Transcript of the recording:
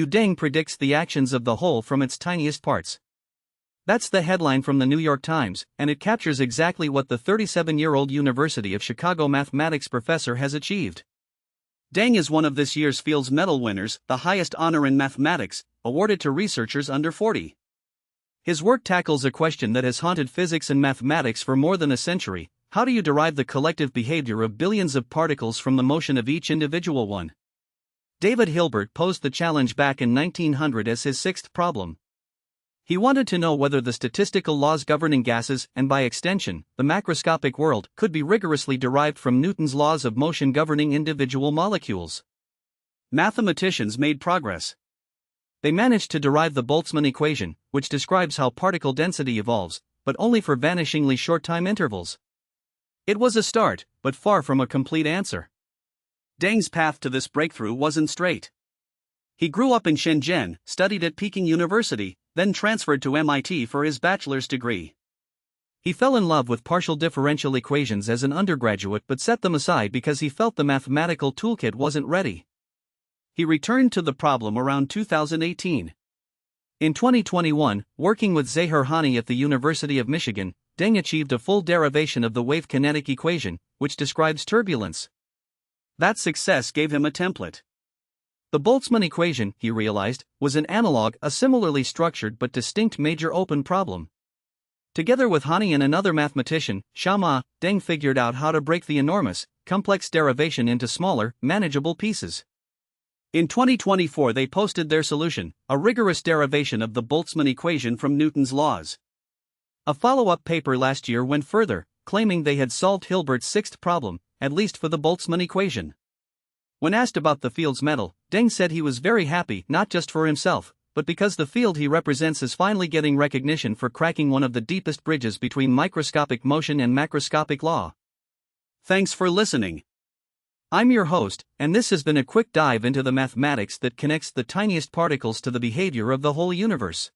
Deng predicts the actions of the whole from its tiniest parts. That's the headline from the New York Times, and it captures exactly what the 37-year-old University of Chicago mathematics professor has achieved. Deng is one of this year's Fields Medal winners, the highest honor in mathematics, awarded to researchers under 40. His work tackles a question that has haunted physics and mathematics for more than a century: how do you derive the collective behavior of billions of particles from the motion of each individual one? David Hilbert posed the challenge back in 1900 as his sixth problem. He wanted to know whether the statistical laws governing gases, and by extension, the macroscopic world, could be rigorously derived from Newton's laws of motion governing individual molecules. Mathematicians made progress. They managed to derive the Boltzmann equation, which describes how particle density evolves, but only for vanishingly short time intervals. It was a start, but far from a complete answer. Deng's path to this breakthrough wasn't straight. He grew up in Shenzhen, studied at Peking University, then transferred to MIT for his bachelor's degree. He fell in love with partial differential equations as an undergraduate but set them aside because he felt the mathematical toolkit wasn't ready. He returned to the problem around 2018. In 2021, working with Zahir Hani at the University of Michigan, Deng achieved a full derivation of the wave kinetic equation, which describes turbulence. That success gave him a template. The Boltzmann equation, he realized, was an analog, a similarly structured but distinct major open problem. Together with Hani and another mathematician, Shama, Deng figured out how to break the enormous, complex derivation into smaller, manageable pieces. In 2024 they posted their solution, a rigorous derivation of the Boltzmann equation from Newton's laws. A follow-up paper last year went further, claiming they had solved Hilbert's sixth problem, at least for the Boltzmann equation. When asked about the Fields Medal, Deng said he was very happy not just for himself, but because the field he represents is finally getting recognition for cracking one of the deepest bridges between microscopic motion and macroscopic law. Thanks for listening. I'm your host, and this has been a quick dive into the mathematics that connects the tiniest particles to the behavior of the whole universe.